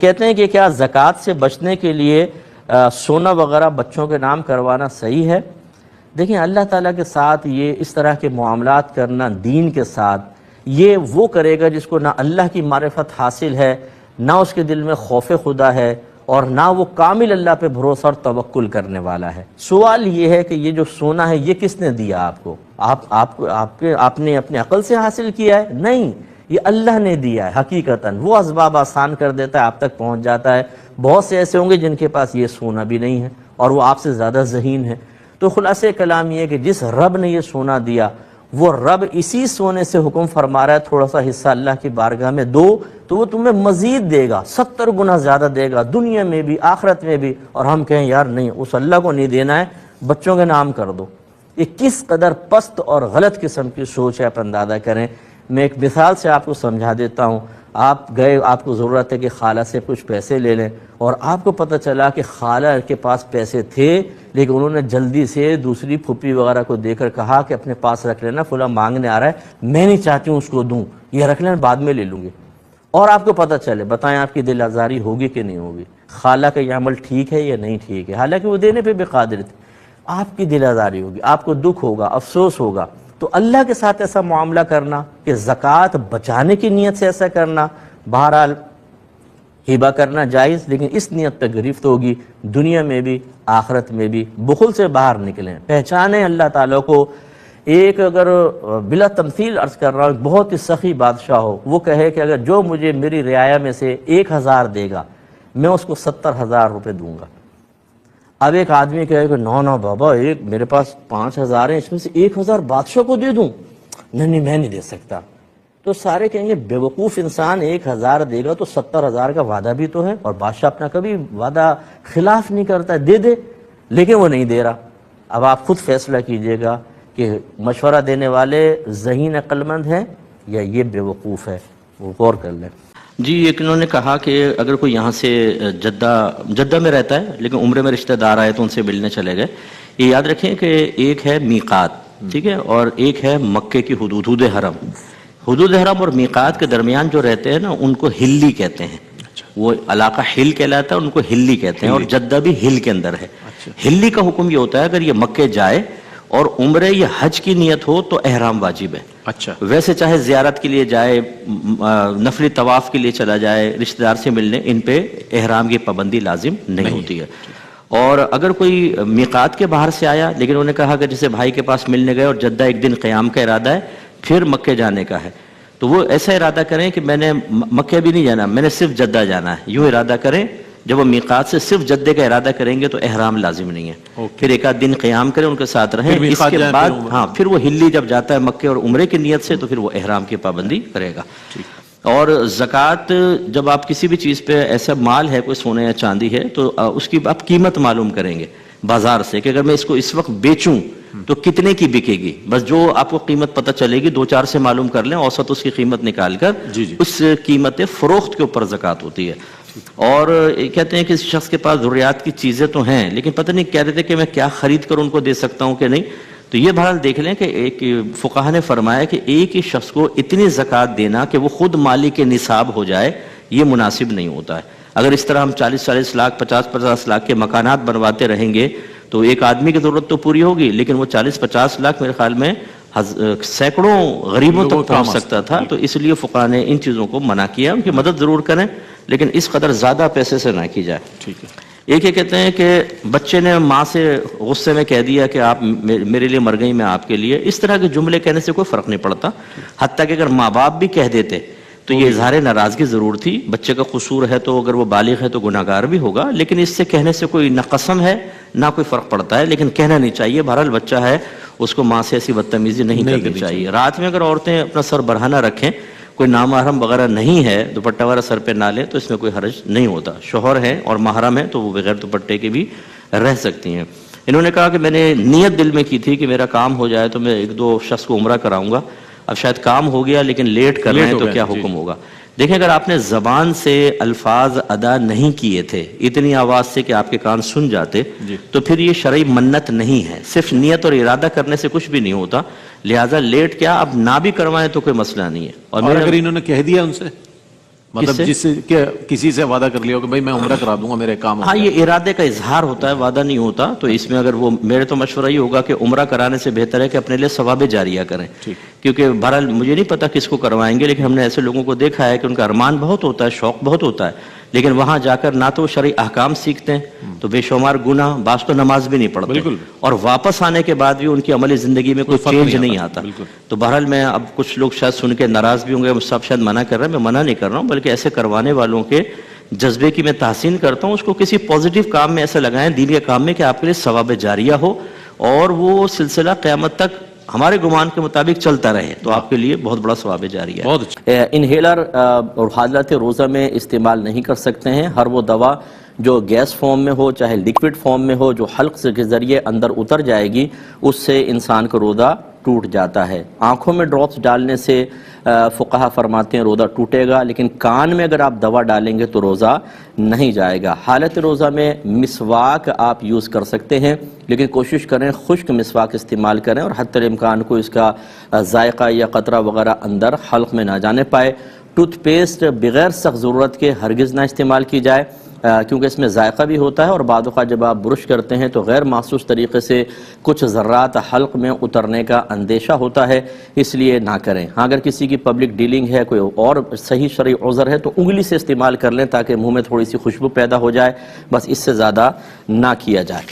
کہتے ہیں کہ کیا زکوٰۃ سے بچنے کے لیے سونا وغیرہ بچوں کے نام کروانا صحیح ہے؟ دیکھیں، اللہ تعالیٰ کے ساتھ یہ اس طرح کے معاملات کرنا دین کے ساتھ، یہ وہ کرے گا جس کو نہ اللہ کی معرفت حاصل ہے، نہ اس کے دل میں خوف خدا ہے، اور نہ وہ کامل اللہ پہ بھروسہ اور توکل کرنے والا ہے۔ سوال یہ ہے کہ یہ جو سونا ہے یہ کس نے دیا آپ کو؟ آپ نے اپنے عقل سے حاصل کیا ہے؟ نہیں، یہ اللہ نے دیا ہے۔ حقیقتاً وہ اسباب آسان کر دیتا ہے، آپ تک پہنچ جاتا ہے۔ بہت سے ایسے ہوں گے جن کے پاس یہ سونا بھی نہیں ہے اور وہ آپ سے زیادہ ذہین ہے۔ تو خلاصہ کلام یہ ہے کہ جس رب نے یہ سونا دیا، وہ رب اسی سونے سے حکم فرما رہا ہے تھوڑا سا حصہ اللہ کی بارگاہ میں دو، تو وہ تمہیں مزید دے گا، 70 گنا زیادہ دے گا، دنیا میں بھی آخرت میں بھی۔ اور ہم کہیں یار نہیں، اس اللہ کو نہیں دینا ہے، بچوں کے نام کر دو۔ یہ کس قدر پست اور غلط قسم کی سوچ ہے، آپ اندازہ کریں۔ میں ایک مثال سے آپ کو سمجھا دیتا ہوں۔ آپ گئے، آپ کو ضرورت ہے کہ خالہ سے کچھ پیسے لے لیں، اور آپ کو پتہ چلا کہ خالہ کے پاس پیسے تھے، لیکن انہوں نے جلدی سے دوسری پھوپھی وغیرہ کو دے کر کہا کہ اپنے پاس رکھ لینا، فلاں مانگنے آ رہا ہے، میں نہیں چاہتی ہوں اس کو دوں، یہ رکھ لینا، بعد میں لے لوں گی۔ اور آپ کو پتہ چلے، بتائیں آپ کی دل آزاری ہوگی کہ نہیں ہوگی؟ خالہ کا یہ عمل ٹھیک ہے یا نہیں ٹھیک ہے؟ حالانکہ وہ دینے پہ بھی قادر تھے۔ آپ کی دل آزاری ہوگی، آپ کو دکھ ہوگا، افسوس ہوگا۔ تو اللہ کے ساتھ ایسا معاملہ کرنا کہ زکوٰۃ بچانے کی نیت سے ایسا کرنا، بہرحال ہبہ کرنا جائز، لیکن اس نیت پہ گرفت ہوگی، دنیا میں بھی آخرت میں بھی۔ بخل سے باہر نکلیں، پہچانیں اللہ تعالیٰ کو۔ ایک اگر بلا تمثیل عرض کر رہا ہوں، بہت ہی سخی بادشاہ ہو، وہ کہے کہ اگر جو مجھے میری رعایا میں سے 1000 دے گا، میں اس کو 70,000 روپے دوں گا۔ اب ایک آدمی کہے کہ نو بابا، میرے پاس 5000 ہیں، اس میں سے 1000 بادشاہ کو دے دوں؟ نہیں، میں نہیں دے سکتا۔ تو سارے کہیں گے بیوقوف انسان، 1000 دے گا تو 70,000 کا وعدہ بھی تو ہے، اور بادشاہ اپنا کبھی وعدہ خلاف نہیں کرتا، دے، لیکن وہ نہیں دے رہا۔ اب آپ خود فیصلہ کیجئے گا کہ مشورہ دینے والے ذہین عقل مند ہیں یا یہ بیوقوف ہے، وہ غور کر لیں۔ جی، ایک انہوں نے کہا کہ اگر کوئی یہاں سے جدہ میں رہتا ہے لیکن عمرے میں رشتہ دار آئے تو ان سے ملنے چلے گئے، یہ یاد رکھیں کہ ایک ہے میقات، ٹھیک ہے، اور ایک ہے مکے کی حدود حرم۔ حدود حرم اور میقات کے درمیان جو رہتے ہیں نا، ان کو ہلی کہتے ہیں۔ وہ علاقہ ہل کہلاتا ہے، ان کو ہلی کہتے ہیں، اور جدہ بھی ہل کے اندر ہے۔ ہلی کا حکم یہ ہوتا ہے اگر یہ مکے جائے اور عمرے یا حج کی نیت ہو تو احرام واجب ہے۔ اچھا، ویسے چاہے زیارت کے لیے جائے، نفلی طواف کے لیے چلا جائے، رشتہ دار سے ملنے، ان پہ احرام کی پابندی لازم نہیں ہوتی ہے۔ اور اگر کوئی میقات کے باہر سے آیا، لیکن انہوں نے کہا کہ جیسے بھائی کے پاس ملنے گئے اور جدہ ایک دن قیام کا ارادہ ہے، پھر مکے جانے کا ہے، تو وہ ایسا ارادہ کریں کہ میں نے مکے بھی نہیں جانا، میں نے صرف جدہ جانا ہے، یوں ارادہ کریں۔ جب وہ میقات سے صرف جدے کا ارادہ کریں گے تو احرام لازم نہیں ہے، پھر ایک آدھ دن قیام کریں، ان کے ساتھ رہیں، اس کے بعد پھر وہ ہلی جب جاتا ہے مکے اور عمرے کی نیت سے تو پھر وہ احرام کی پابندی کرے گا۔ اور زکوٰۃ، جب آپ کسی بھی چیز پہ ایسا مال ہے، کوئی سونے یا چاندی ہے، تو اس کی آپ قیمت معلوم کریں گے بازار سے کہ اگر میں اس کو اس وقت بیچوں تو کتنے کی بکے گی۔ بس جو آپ کو قیمت پتہ چلے گی 2-4 سے معلوم کر لیں، اوسط اس کی قیمت نکال کر اس قیمت فروخت کے اوپر زکوٰۃ ہوتی ہے۔ اور کہتے ہیں کہ اس شخص کے پاس ضروریات کی چیزیں تو ہیں، لیکن پتہ نہیں کہہ رہے تھے کہ میں کیا خرید کر ان کو دے سکتا ہوں کہ نہیں۔ تو یہ بہرحال دیکھ لیں کہ ایک فقہا نے فرمایا کہ ایک ہی شخص کو اتنی زکوٰۃ دینا کہ وہ خود مالک نصاب ہو جائے، یہ مناسب نہیں ہوتا ہے۔ اگر اس طرح ہم 40 لاکھ 50 لاکھ کے مکانات بنواتے رہیں گے تو ایک آدمی کی ضرورت تو پوری ہوگی، لیکن وہ 40-50 لاکھ میرے خیال میں سینکڑوں غریبوں تک پہنچ سکتا تھا۔ تو اس لیے فقہا نے ان چیزوں کو منع کیا، ان کی مدد ضرور کریں لیکن اس قدر زیادہ پیسے سے نہ کی جائے۔ ٹھیک ہے۔ ایک یہ کہتے ہیں کہ بچے نے ماں سے غصے میں کہہ دیا کہ آپ میرے لیے مر گئی، میں آپ کے لیے۔ اس طرح کے جملے کہنے سے کوئی فرق نہیں پڑتا، حتیٰ کہ اگر ماں باپ بھی کہہ دیتے تو یہ اظہار ناراضگی ضرور تھی۔ بچے کا قصور ہے تو اگر وہ بالغ ہے تو گناہ گار بھی ہوگا، لیکن اس سے کہنے سے کوئی نہ قسم ہے نہ کوئی فرق پڑتا ہے، لیکن کہنا نہیں چاہیے۔ بہرحال بچہ ہے، اس کو ماں سے ایسی بدتمیزی نہیں کرنی چاہیے۔ رات میں اگر عورتیں اپنا سر برہنہ رکھیں، کوئی نامحرم وغیرہ نہیں ہے، دوپٹہ وغیرہ سر پہ نہ لیں، تو اس میں کوئی حرج نہیں ہوتا۔ شوہر ہے اور محرم ہے تو وہ بغیر دوپٹے کے بھی رہ سکتی ہیں۔ انہوں نے کہا کہ میں نے نیت دل میں کی تھی کہ میرا کام ہو جائے تو میں 1-2 شخص کو عمرہ کراؤں گا، اب شاید کام ہو گیا لیکن لیٹ کر رہے ہیں تو کیا حکم ہوگا؟ دیکھیں، اگر آپ نے زبان سے الفاظ ادا نہیں کیے تھے اتنی آواز سے کہ آپ کے کان سن جاتے تو پھر یہ شرعی منت نہیں ہے، صرف نیت اور ارادہ کرنے سے کچھ بھی نہیں ہوتا، لہٰذا لیٹ کیا اب نہ بھی کروائیں تو کوئی مسئلہ نہیں ہے۔ اور اگر انہوں نے کہہ دیا ان سے مطلب سے؟ جس سے کہ کسی سے وعدہ کر لیا ہو کہ بھائی میں عمرہ کرا دوں گا میرے کام ہو ہاں گیا۔ یہ ارادے کا اظہار ہوتا ہے، وعدہ نہیں ہوتا. تو اس میں اگر وہ میرے تو مشورہ یہ ہوگا کہ عمرہ کرانے سے بہتر ہے کہ اپنے لیے ثواب جاریہ کریں. کیونکہ بہرحال مجھے نہیں پتا کس کو کروائیں گے، لیکن ہم نے ایسے لوگوں کو دیکھا ہے کہ ان کا ارمان بہت ہوتا ہے، شوق بہت ہوتا ہے، لیکن وہاں جا کر نہ تو شرعی احکام سیکھتے ہیں، تو بے شمار گناہ، بعض تو نماز بھی نہیں پڑھتے، بالکل، اور واپس آنے کے بعد بھی ان کی عملی زندگی میں کوئی فرق چینج نہیں نہیں آتا، آتا. بالکل۔ تو بہرحال میں اب کچھ لوگ شاید سن کے ناراض بھی ہوں گے، سب شاید منع کر رہے ہیں، میں منع نہیں کر رہا ہوں، بلکہ ایسے کروانے والوں کے جذبے کی میں تحسین کرتا ہوں. اس کو کسی پازیٹیو کام میں ایسے لگائیں، دین کے کام میں، کہ آپ کے لیے ثواب جاریہ ہو اور وہ سلسلہ قیامت تک ہمارے گمان کے مطابق چلتا رہے، تو آپ کے لیے بہت بڑا ثواب جاریہ ہے. بہت اچھا۔ انہیلر اور حالت روزہ میں استعمال نہیں کر سکتے ہیں. ہر وہ دوا جو گیس فارم میں ہو، چاہے لیکوڈ فارم میں ہو، جو حلق کے ذریعے اندر اتر جائے گی، اس سے انسان کا روزہ ٹوٹ جاتا ہے. آنکھوں میں ڈراپس ڈالنے سے فقہا فرماتے ہیں روزہ ٹوٹے گا، لیکن کان میں اگر آپ دوا ڈالیں گے تو روزہ نہیں جائے گا. حالت روزہ میں مسواک آپ یوز کر سکتے ہیں، لیکن کوشش کریں خشک مسواک استعمال کریں، اور حتی الامکان کو اس کا ذائقہ یا قطرہ وغیرہ اندر حلق میں نہ جانے پائے. ٹوتھ پیسٹ بغیر سخت ضرورت کے ہرگز نہ استعمال کی جائے، کیونکہ اس میں ذائقہ بھی ہوتا ہے، اور بعض اوقات جب آپ برش کرتے ہیں تو غیر محسوس طریقے سے کچھ ذرات حلق میں اترنے کا اندیشہ ہوتا ہے، اس لیے نہ کریں. ہاں اگر کسی کی پبلک ڈیلنگ ہے، کوئی اور صحیح شرعی عذر ہے، تو انگلی سے استعمال کر لیں تاکہ منہ میں تھوڑی سی خوشبو پیدا ہو جائے، بس اس سے زیادہ نہ کیا جائے.